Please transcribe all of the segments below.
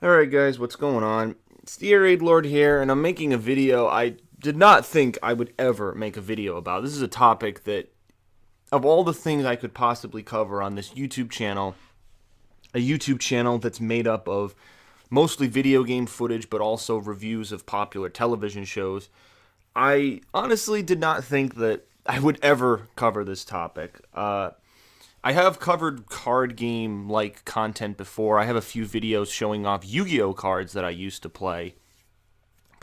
Alright guys, what's going on? It's the Air Raid Lord here, and I'm making a video I did not think I would ever make a video about. This is a topic that, of all the things I could possibly cover on this YouTube channel, a YouTube channel that's made up of mostly video game footage, but also reviews of popular television shows, I honestly did not think that I would ever cover this topic. I have covered card game like content before. I have a few videos showing off Yu-Gi-Oh cards that I used to play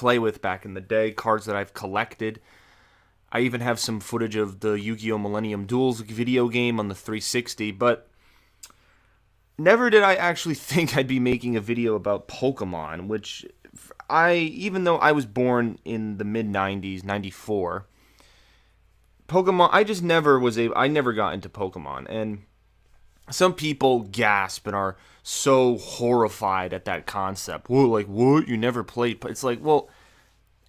with back in the day, cards that I've collected. I even have some footage of the Yu-Gi-Oh Millennium Duels video game on the 360, but never did I actually think I'd be making a video about Pokemon, which even though I was born in the mid 90s, 94, Pokemon, I never got into Pokemon, and some people gasp and are so horrified at that concept. Whoa, like, what? You never played? It's like, well,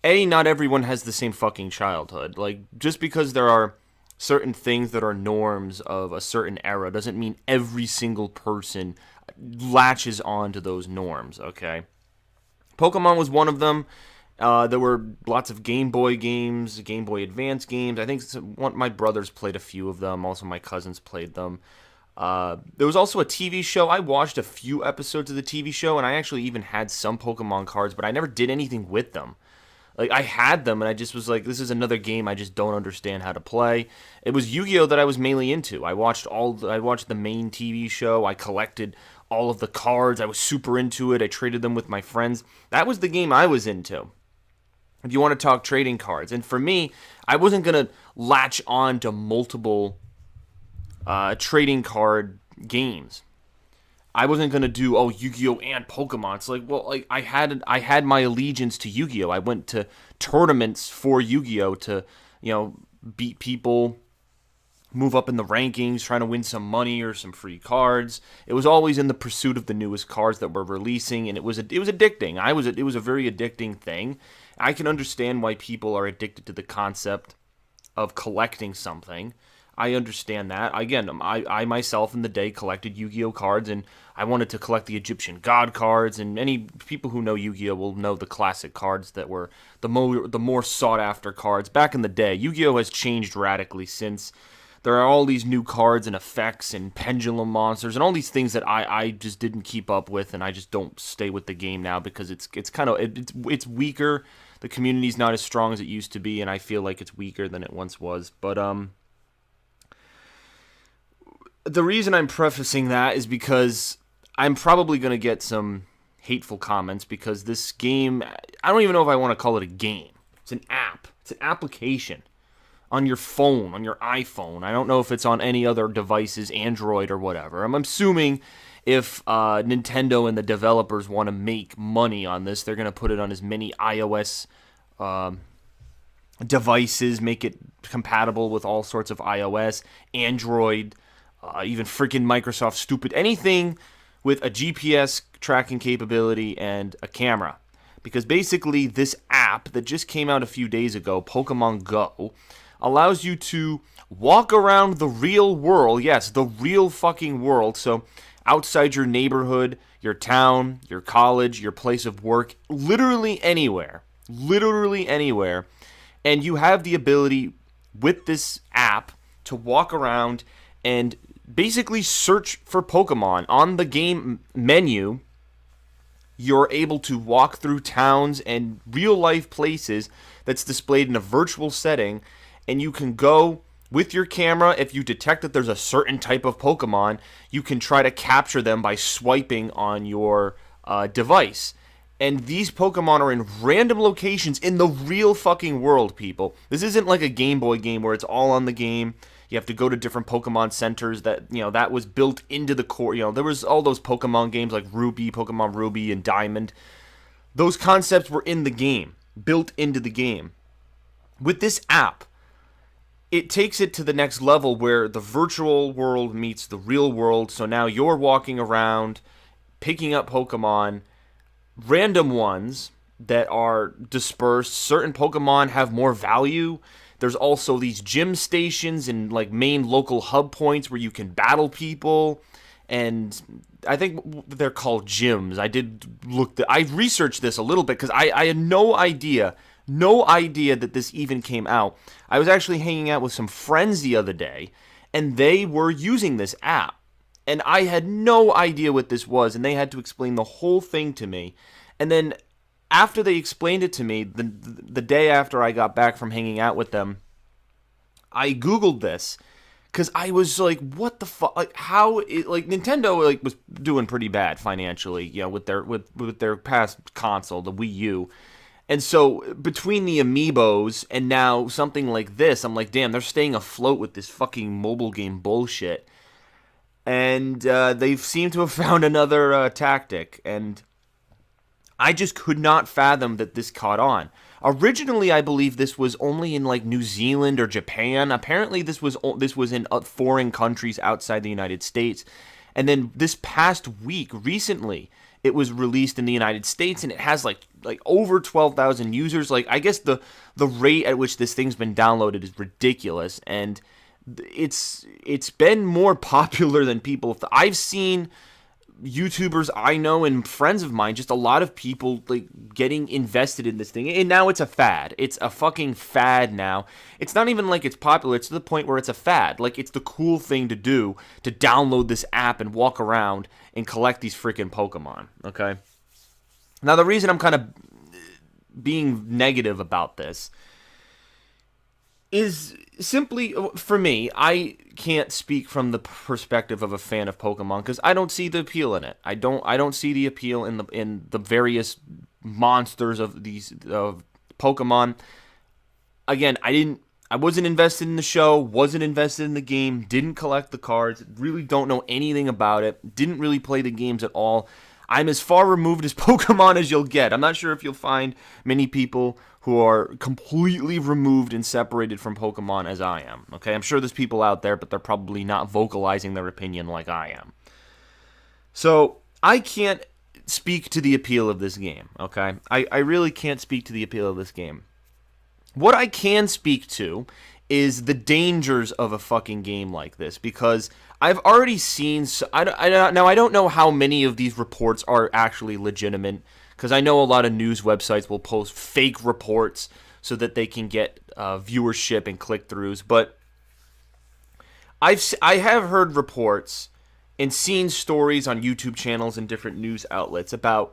not everyone has the same fucking childhood. Like, just because there are certain things that are norms of a certain era doesn't mean every single person latches on to those norms, okay? Pokemon was one of them. There were lots of Game Boy games, Game Boy Advance games. I think my brothers played a few of them. Also, my cousins played them. There was also a TV show. I watched a few episodes of the TV show, and I actually even had some Pokemon cards, but I never did anything with them. Like, I had them, and I just was like, this is another game I just don't understand how to play. It was Yu-Gi-Oh that I was mainly into. I watched the main TV show. I collected all of the cards. I was super into it. I traded them with my friends. That was the game I was into, if you want to talk trading cards. And for me, I wasn't going to latch on to multiple trading card games. I wasn't going to do, Yu-Gi-Oh! And Pokemon. It's like, well, like I had my allegiance to Yu-Gi-Oh! I went to tournaments for Yu-Gi-Oh! To, beat people, move up in the rankings, trying to win some money or some free cards. It was always in the pursuit of the newest cards that were releasing, and it was addicting. It was a very addicting thing. I can understand why people are addicted to the concept of collecting something. I understand that. Again, I myself in the day collected Yu-Gi-Oh cards, and I wanted to collect the Egyptian god cards, and any people who know Yu-Gi-Oh will know the classic cards that were the more sought after cards. Back in the day, Yu-Gi-Oh has changed radically since. There are all these new cards and effects and pendulum monsters and all these things that I just didn't keep up with, and I just don't stay with the game now because it's weaker. The community's not as strong as it used to be, and I feel like it's weaker than it once was. But the reason I'm prefacing that is because I'm probably going to get some hateful comments because this game, I don't even know if I want to call it a game. It's an app. It's an application on your phone, on your iPhone. I don't know if it's on any other devices, Android or whatever. I'm assuming if Nintendo and the developers want to make money on this, they're going to put it on as many iOS devices, make it compatible with all sorts of iOS, Android, even freaking Microsoft stupid, anything with a GPS tracking capability and a camera. Because basically this app that just came out a few days ago, Pokemon Go, allows you to walk around the real world. Yes, the real fucking world. So outside your neighborhood, your town, your college, your place of work, literally anywhere. Literally anywhere. And you have the ability with this app to walk around and basically search for Pokemon. On the game menu, you're able to walk through towns and real life places that's displayed in a virtual setting, and you can go with your camera. If you detect that there's a certain type of Pokemon, you can try to capture them by swiping on your device. And these Pokemon are in random locations in the real fucking world, people. This isn't like a Game Boy game where it's all on the game. You have to go to different Pokemon centers that was built into the core. There was all those Pokemon games like Pokemon Ruby and Diamond. Those concepts were in the game, built into the game. With this app, it takes it to the next level where the virtual world meets the real world. So now you're walking around, picking up Pokemon, random ones that are dispersed. Certain Pokemon have more value. There's also these gym stations and like main local hub points where you can battle people. and I think they're called gyms. I researched this a little bit because I had no idea that this even came out. I was actually hanging out with some friends the other day, and they were using this app. And I had no idea what this was, and they had to explain the whole thing to me. And then after they explained it to me, the day after I got back from hanging out with them, I Googled this because I was like, what the fuck? Like, Nintendo was doing pretty bad financially, with their past console, the Wii U. And so between the amiibos and now something like this, I'm like, damn, they're staying afloat with this fucking mobile game bullshit. And they seem to have found another tactic, and I just could not fathom that this caught on. Originally, I believe this was only in like New Zealand or Japan. Apparently, this was in foreign countries outside the United States. And then this past week, recently, it was released in the United States, and it has like over 12,000 users. Like, I guess the rate at which this thing's been downloaded is ridiculous, and it's been more popular than people. I've seen YouTubers I know and friends of mine, just a lot of people like getting invested in this thing, and now it's a fad. It's a fucking fad now. It's not even like it's popular. It's to the point where it's a fad. Like, it's the cool thing to do, to download this app and walk around and collect these freaking Pokemon. Okay. Now, the reason I'm kind of being negative about this is simply, for me, I can't speak from the perspective of a fan of Pokemon because I don't see the appeal in it. I don't see the appeal in the various monsters of these Pokemon. Again, I wasn't invested in the show, wasn't invested in the game, didn't collect the cards, really don't know anything about it, didn't really play the games at all. I'm as far removed as Pokemon as you'll get. I'm not sure if you'll find many people who are completely removed and separated from Pokemon as I am. Okay, I'm sure there's people out there, but they're probably not vocalizing their opinion like I am. So I can't speak to the appeal of this game. Okay, I really can't speak to the appeal of this game. What I can speak to is the dangers of a fucking game like this, because I've already seen. I don't know how many of these reports are actually legitimate, because I know a lot of news websites will post fake reports so that they can get viewership and click-throughs. But I have heard reports and seen stories on YouTube channels and different news outlets about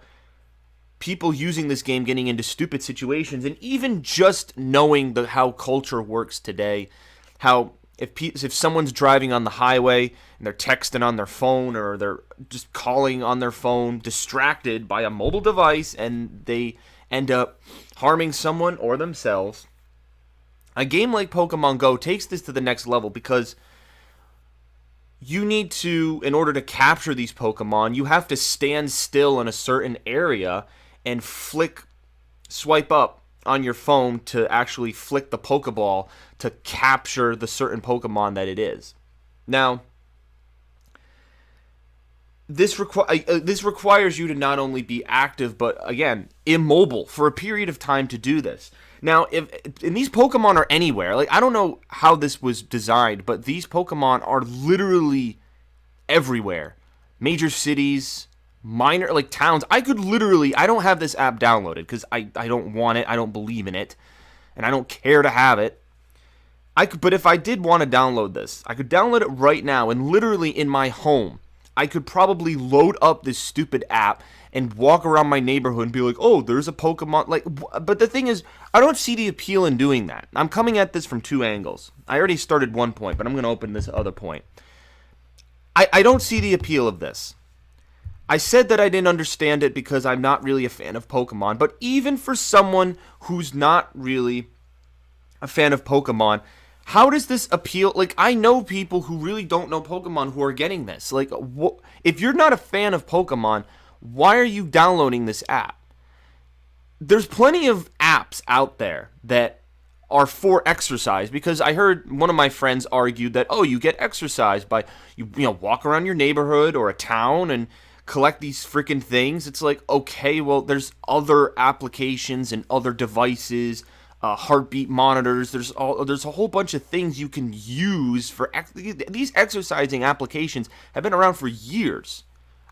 people using this game getting into stupid situations, and even just knowing how culture works today, how if someone's driving on the highway and they're texting on their phone, or they're just calling on their phone, distracted by a mobile device, and they end up harming someone or themselves, a game like Pokemon Go takes this to the next level, because you need to, in order to capture these Pokemon, you have to stand still in a certain area and swipe up on your phone to actually flick the Pokeball to capture the certain Pokemon that it is. Now, this requires you to not only be active, but again, immobile for a period of time to do this. Now, and these Pokemon are anywhere. Like, I don't know how this was designed, but these Pokemon are literally everywhere. Major cities, minor, like, towns. I don't have this app downloaded because I don't want it, I don't believe in it, and I don't care to have it. But if I did want to download this, I could download it right now, and literally in my home, I could probably load up this stupid app and walk around my neighborhood and be like, oh, there's a Pokemon. Like, but the thing is, I don't see the appeal in doing that. I'm coming at this from two angles. I already started one point, but I'm going to open this other point. I don't see the appeal of this. I said that I didn't understand it because I'm not really a fan of Pokemon, but even for someone who's not really a fan of Pokemon, how does this appeal? Like, I know people who really don't know Pokemon who are getting this. Like, if you're not a fan of Pokemon, why are you downloading this app? There's plenty of apps out there that are for exercise, because I heard one of my friends argue that, oh, you get exercise by, you walk around your neighborhood or a town and collect these freaking things. It's like, okay, well, there's other applications and other devices, heartbeat monitors. There's a whole bunch of things you can use for these exercising applications have been around for years.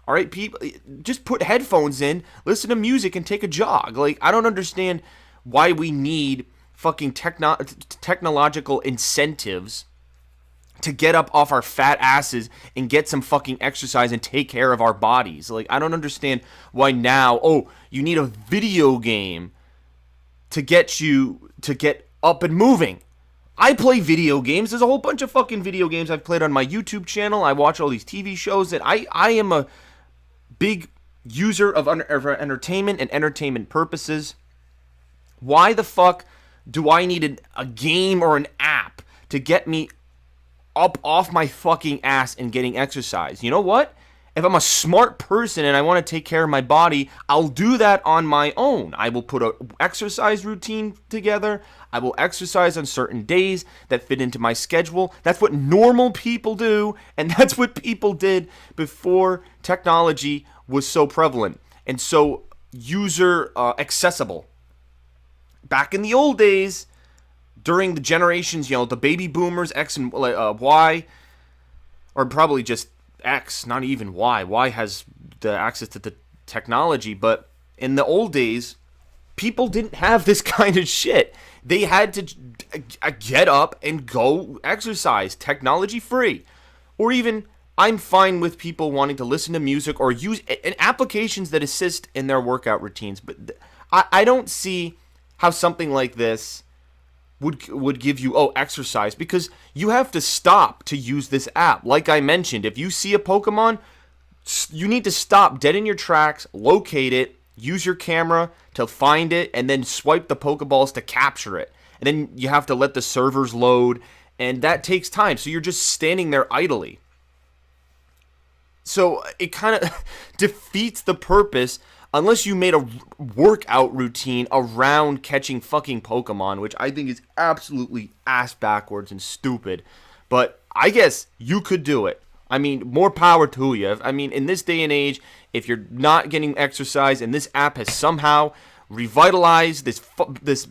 All right, people, just put headphones in, listen to music, and take a jog. Like, I don't understand why we need fucking technological incentives to get up off our fat asses and get some fucking exercise and take care of our bodies. Like, I don't understand why now, you need a video game to get up and moving. I play video games. There's a whole bunch of fucking video games I've played on my YouTube channel. I watch all these TV shows, and I am a big user of entertainment and entertainment purposes. Why the fuck do I need a game or an app to get me up off my fucking ass and getting exercise? You know what? If I'm a smart person and I want to take care of my body, I'll do that on my own. I will put an exercise routine together. I will exercise on certain days that fit into my schedule. That's what normal people do, and that's what people did before technology was so prevalent and so user accessible. Back in the old days, during the generations, the baby boomers, X and Y, or probably just X, not even Y. Y has the access to the technology, but in the old days, people didn't have this kind of shit. They had to get up and go exercise, technology free. Or even, I'm fine with people wanting to listen to music or use applications that assist in their workout routines, but I don't see how something like this would give you exercise, because you have to stop to use this app. Like I mentioned, if you see a Pokemon, you need to stop dead in your tracks, locate it, use your camera to find it, and then swipe the Pokeballs to capture it. And then you have to let the servers load, and that takes time. So you're just standing there idly. So it kind of defeats the purpose unless you made a workout routine around catching fucking Pokemon, which I think is absolutely ass backwards and stupid. But I guess you could do it. I mean, more power to you. I mean, in this day and age, if you're not getting exercise and this app has somehow revitalized this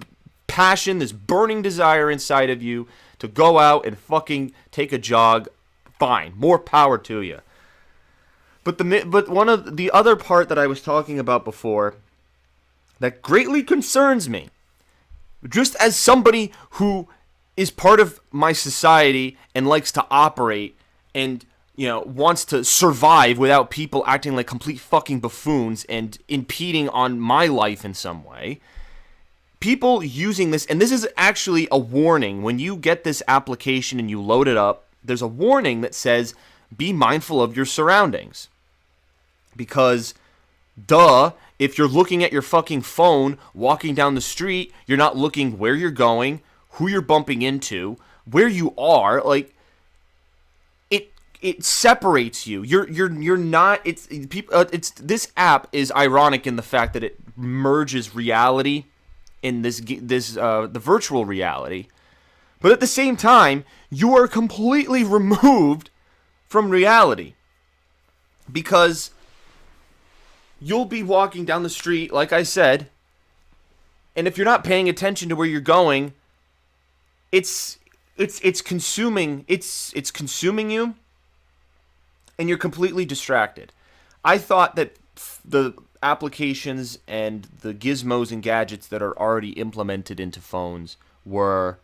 passion, this burning desire inside of you to go out and fucking take a jog, fine. More power to you. But one of the other part that I was talking about before that greatly concerns me, just as somebody who is part of my society and likes to operate and wants to survive without people acting like complete fucking buffoons and impeding on my life in some way. People using this, and this is actually a warning when you get this application and you load it up. There's a warning that says, be mindful of your surroundings. Because, if you're looking at your fucking phone, walking down the street, you're not looking where you're going, who you're bumping into, where you are. Like, it separates you. You're not. It's this app is ironic in the fact that it merges reality in the virtual reality, but at the same time, you are completely removed from reality, because you'll be walking down the street, like I said, and if you're not paying attention to where you're going, it's consuming you, and you're completely distracted. I thought that the applications and the gizmos and gadgets that are already implemented into phones were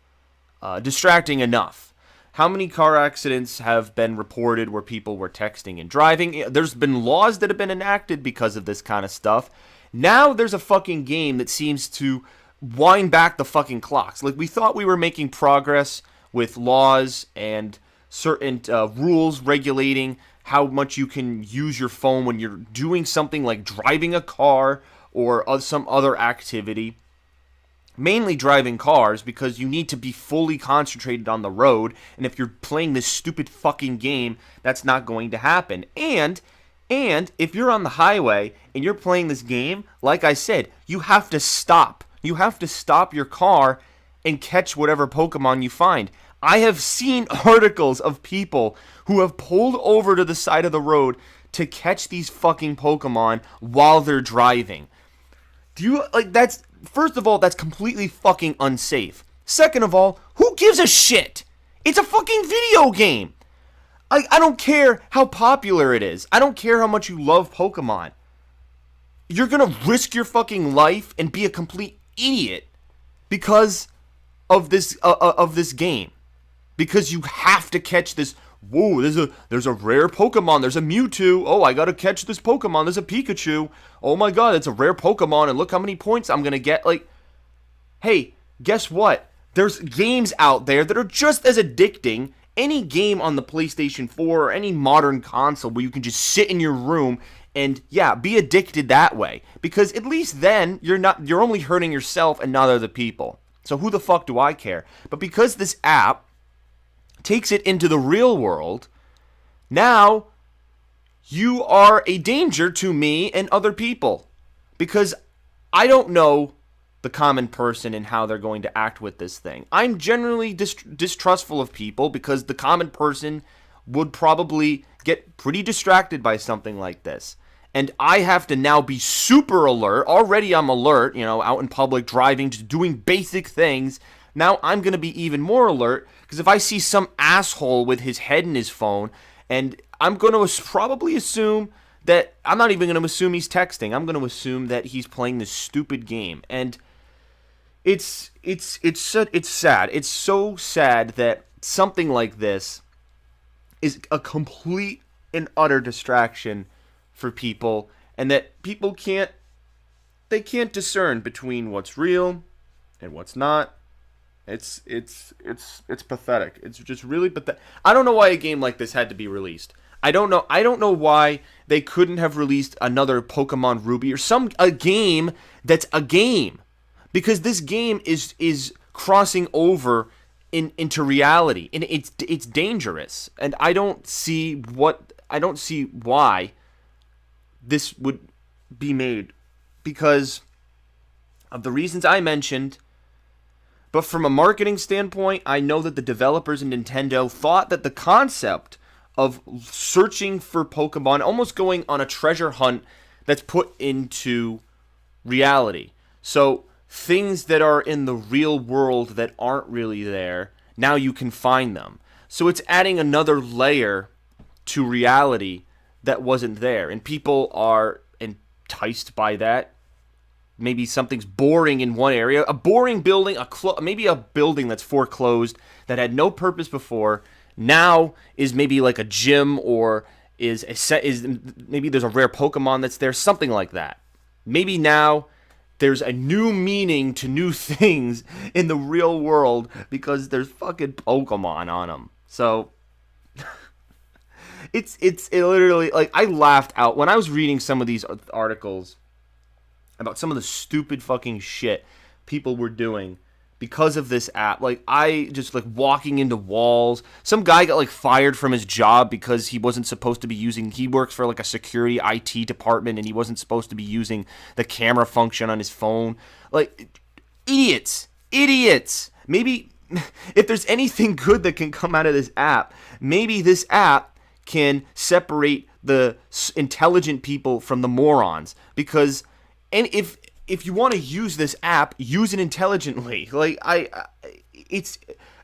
distracting enough. How many car accidents have been reported where people were texting and driving? There's been laws that have been enacted because of this kind of stuff. Now there's a fucking game that seems to wind back the fucking clocks. Like, we thought we were making progress with laws and certain rules regulating how much you can use your phone when you're doing something like driving a car or some other activity. Mainly driving cars, because you need to be fully concentrated on the road, and if you're playing this stupid fucking game, that's not going to happen. And if you're on the highway and you're playing this game, like I said, you have to stop. You have to stop your car and catch whatever Pokemon you find. I have seen articles of people who have pulled over to the side of the road to catch these fucking Pokemon while they're driving. Do you, like, first of all, that's completely fucking unsafe. Second of all, who gives a shit? It's a fucking video game. I don't care how popular it is. I don't care how much you love Pokemon. You're gonna risk your fucking life and be a complete idiot because of this game. Because you have to catch this. Whoa, there's a rare Pokemon. There's a Mewtwo. Oh, I gotta catch this Pokemon. There's a Pikachu. Oh my god, it's a rare Pokemon, and look how many points I'm gonna get. Like, hey, guess what? There's games out there that are just as addicting. Any game on the PlayStation 4 or any modern console where you can just sit in your room and, yeah, be addicted that way. Because at least then, you're only hurting yourself and not other people. So who the fuck do I care? But because this app takes it into the real world, now you are a danger to me and other people. Because I don't know the common person and how they're going to act with this thing. I'm generally distrustful of people because the common person would probably get pretty distracted by something like this. And I have to now be super alert. Already I'm alert, out in public, driving, just doing basic things. Now I'm going to be even more alert because if I see some asshole with his head in his phone, and I'm going to probably assume that, I'm not even going to assume he's texting. I'm going to assume that he's playing this stupid game. And it's sad. It's so sad that something like this is a complete and utter distraction for people, and that people can't discern between what's real and what's not. It's pathetic. It's just really pathetic. I don't know why a game like this had to be released. I don't know why they couldn't have released another Pokemon Ruby or a game that's a game. Because this game is crossing over into reality, and it's dangerous, and I don't see why this would be made, because of the reasons I mentioned. But from a marketing standpoint, I know that the developers in Nintendo thought that the concept of searching for Pokemon, almost going on a treasure hunt that's put into reality. So things that are in the real world that aren't really there, now you can find them. So it's adding another layer to reality that wasn't there. And people are enticed by that. Maybe something's boring in one area. A boring building, maybe a building that's foreclosed that had no purpose before, now is maybe like a gym, or maybe there's a rare Pokemon that's there, something like that. Maybe now there's a new meaning to new things in the real world because there's fucking Pokemon on them. So it literally, like, I laughed out when I was reading some of these articles about some of the stupid fucking shit people were doing because of this app. Like, I just, like, walking into walls. Some guy got, like, fired from his job because he wasn't supposed to be he works for, like, a security IT department, and he wasn't supposed to be using the camera function on his phone. Like, idiots. Maybe if there's anything good that can come out of this app, maybe this app can separate the intelligent people from the morons. Because, and if you want to use this app, use it intelligently. Like, it's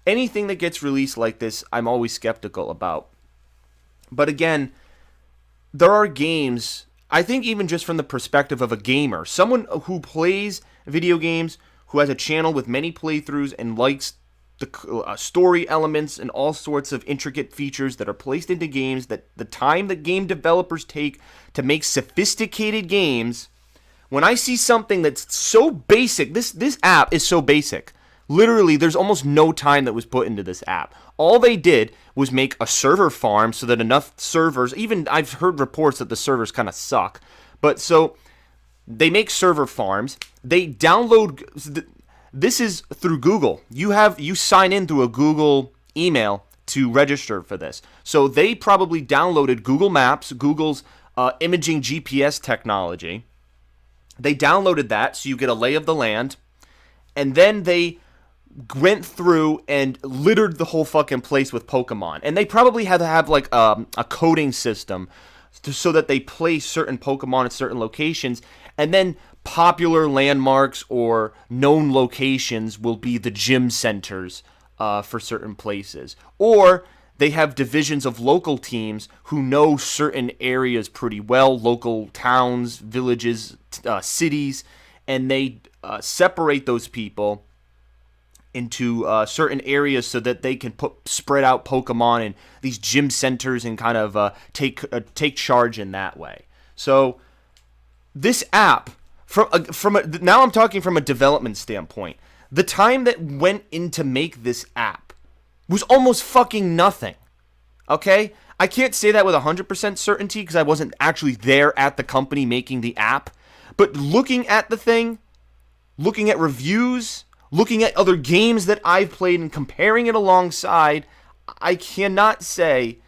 anything that gets released like this, I'm always skeptical about. But again, there are games, I think even just from the perspective of a gamer, someone who plays video games, who has a channel with many playthroughs and likes the story elements and all sorts of intricate features that are placed into games, that the time that game developers take to make sophisticated games. When I see something that's so basic, this app is so basic. Literally, there's almost no time that was put into this app. All they did was make a server farm so that enough servers, even I've heard reports that the servers kind of suck, but so they make server farms, they download, this is through Google. You sign in through a Google email to register for this. So they probably downloaded Google Maps, Google's imaging GPS technology. They downloaded that so you get a lay of the land, and then they went through and littered the whole fucking place with Pokemon. And they probably had to have like a coding system so that they place certain Pokemon at certain locations, and then popular landmarks or known locations will be the gym centers for certain places. Or they have divisions of local teams who know certain areas pretty well, local towns, villages, cities, and they separate those people into certain areas so that they can spread out Pokemon in these gym centers and kind of take charge in that way. So this app, now I'm talking from a development standpoint. The time that went in to make this app was almost fucking nothing. Okay? I can't say that with 100% certainty because I wasn't actually there at the company making the app. But looking at the thing, looking at reviews, looking at other games that I've played and comparing it alongside, I cannot say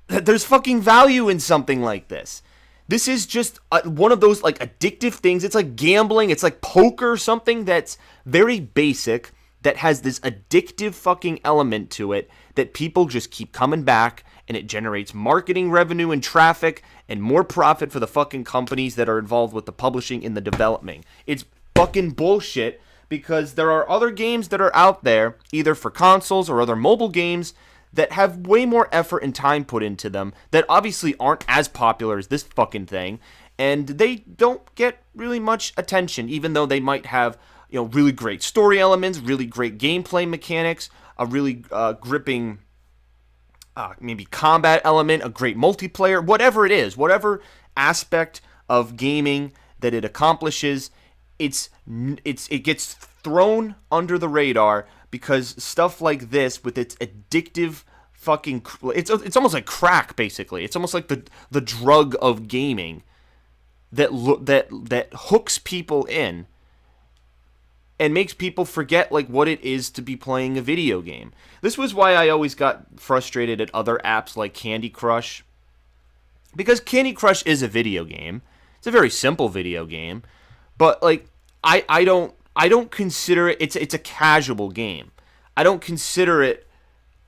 that there's fucking value in something like this. This is just one of those like addictive things. It's like gambling. It's like poker, something that's very basic that has this addictive fucking element to it that people just keep coming back, and it generates marketing revenue and traffic and more profit for the fucking companies that are involved with the publishing and the developing. It's fucking bullshit because there are other games that are out there, either for consoles or other mobile games, that have way more effort and time put into them that obviously aren't as popular as this fucking thing, and they don't get really much attention, even though they might have, you know, really great story elements, really great gameplay mechanics, a really gripping maybe combat element, a great multiplayer, whatever it is, whatever aspect of gaming that it accomplishes, it gets thrown under the radar because stuff like this with its addictive fucking, it's almost like crack basically. It's almost like the drug of gaming that hooks people in and makes people forget like what it is to be playing a video game. This was why I always got frustrated at other apps like Candy Crush, because Candy Crush is a video game. It's a very simple video game, but like I don't consider it. It's a casual game. I don't consider it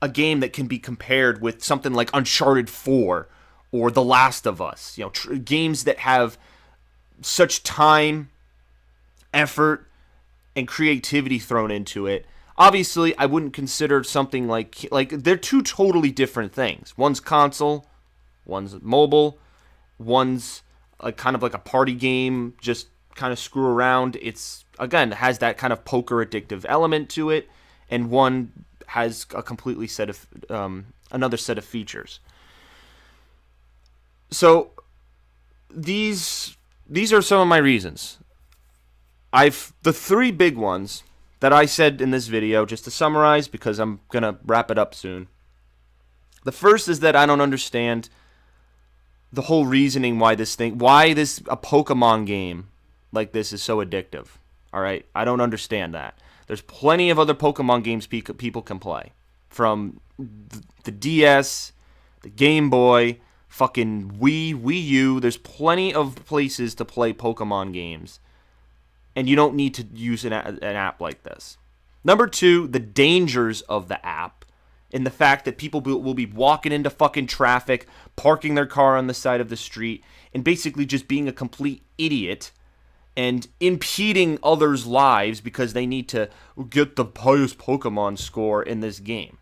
a game that can be compared with something like Uncharted 4 or The Last of Us. You know, games that have such time, effort, and creativity thrown into it. Obviously, I wouldn't consider something like they're two totally different things. One's console, one's mobile, one's kind of like a party game, just kind of screw around. It's, again, has that kind of poker addictive element to it, and one has a completely another set of features. So these are some of my reasons. The three big ones that I said in this video, just to summarize, because I'm gonna wrap it up soon. The first is that I don't understand the whole reasoning why a Pokemon game like this is so addictive. All right, I don't understand that. There's plenty of other Pokemon games people can play, from the DS, the Game Boy, fucking Wii U. There's plenty of places to play Pokemon games, and you don't need to use an app like this. Number two, the dangers of the app, and the fact that people will be walking into fucking traffic, parking their car on the side of the street, and basically just being a complete idiot and impeding others' lives because they need to get the highest Pokemon score in this game.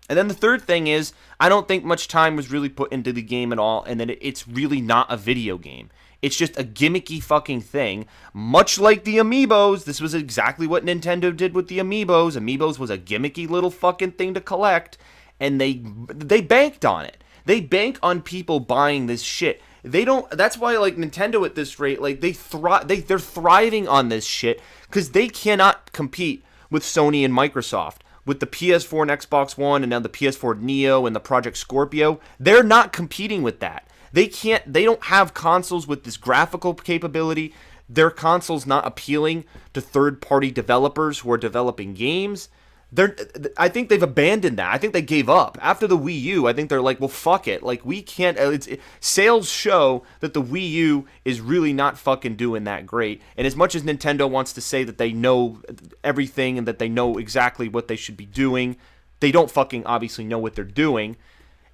And then the third thing is, I don't think much time was really put into the game at all, and that it's really not a video game. It's just a gimmicky fucking thing, much like the Amiibos. This was exactly what Nintendo did with the Amiibos. Amiibos was a gimmicky little fucking thing to collect, and they banked on it. They bank on people buying this shit. They don't. That's why, like, Nintendo at this rate, like, they're thriving on this shit because they cannot compete with Sony and Microsoft. With the PS4 and Xbox One, and now the PS4 Neo and the Project Scorpio, they're not competing with that. They don't have consoles with this graphical capability. Their console's not appealing to third-party developers who are developing games. I think they've abandoned that. I think they gave up. After the Wii U, I think they're like, well, fuck it. Like, we can't... sales show that the Wii U is really not fucking doing that great. And as much as Nintendo wants to say that they know everything and that they know exactly what they should be doing, they don't fucking obviously know what they're doing.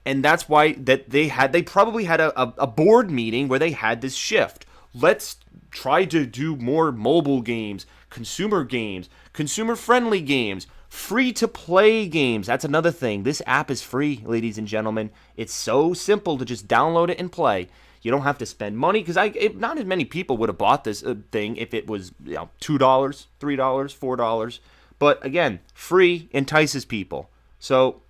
And that's why that they probably had a board meeting where they had this shift. Let's try to do more mobile games, consumer-friendly games, free-to-play games. That's another thing. This app is free, ladies and gentlemen. It's so simple to just download it and play. You don't have to spend money, because not as many people would have bought this thing if it was $2, $3, $4. But again, free entices people. So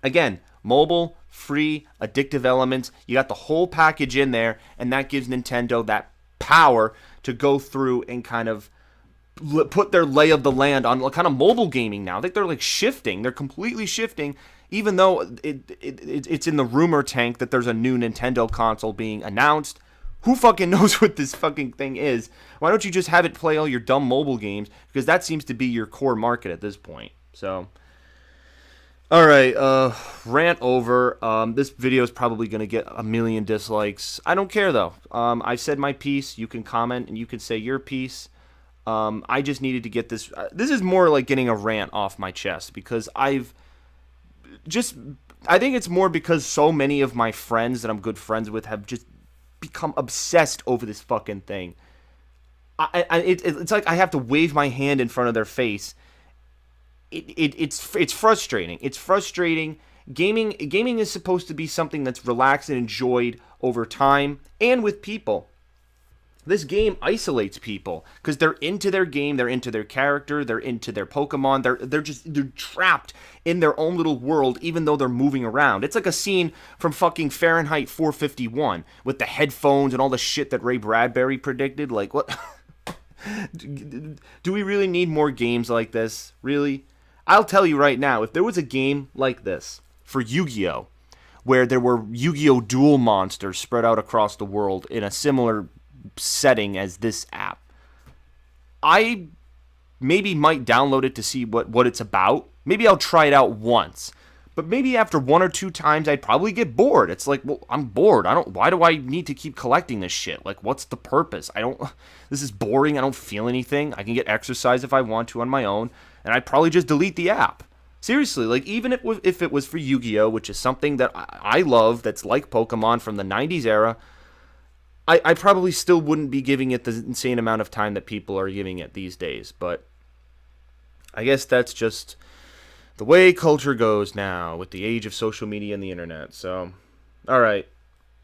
again, mobile, free, addictive elements. You got the whole package in there, and that gives Nintendo that power to go through and kind of put their lay of the land on kind of mobile gaming now. I think they're like shifting. They're completely shifting, even though it's in the rumor tank that there's a new Nintendo console being announced. Who fucking knows what this fucking thing is? Why don't you just have it play all your dumb mobile games? Because that seems to be your core market at this point. So, all right, rant over. This video is probably going to get a million dislikes. I don't care, though. I've said my piece. You can comment, and you can say your piece. I just needed to get this. This is more like getting a rant off my chest, because I think it's more because so many of my friends that I'm good friends with have just become obsessed over this fucking thing. It's like I have to wave my hand in front of their face. It's frustrating. It's frustrating. Gaming is supposed to be something that's relaxed and enjoyed over time and with people. This game isolates people because they're into their game, they're into their character, they're into their Pokemon, they're trapped in their own little world, even though they're moving around. It's like a scene from fucking Fahrenheit 451 with the headphones and all the shit that Ray Bradbury predicted. Like, what? Do we really need more games like this? Really? I'll tell you right now, if there was a game like this for Yu-Gi-Oh, where there were Yu-Gi-Oh duel monsters spread out across the world in a similar setting as this app, I maybe might download it to see what it's about. Maybe I'll try it out once, but maybe after one or two times I'd probably get bored. It's like, well, I'm bored. Why do I need to keep collecting this shit? Like, what's the purpose? This is boring. I don't feel anything. I can get exercise if I want to on my own, and I'd probably just delete the app. Seriously, like, even if it was for Yu-Gi-Oh, which is something that I love, that's like Pokemon from the 90s era, I probably still wouldn't be giving it the insane amount of time that people are giving it these days. But I guess that's just the way culture goes now with the age of social media and the internet. So, all right,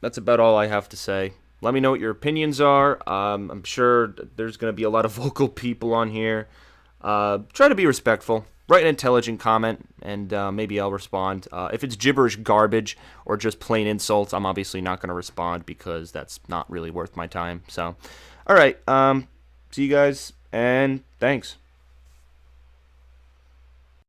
that's about all I have to say. Let me know what your opinions are. I'm sure there's going to be a lot of vocal people on here. Try to be respectful. Write an intelligent comment, and maybe I'll respond. If it's gibberish garbage or just plain insults, I'm obviously not going to respond, because that's not really worth my time. So, all right, see you guys, and thanks.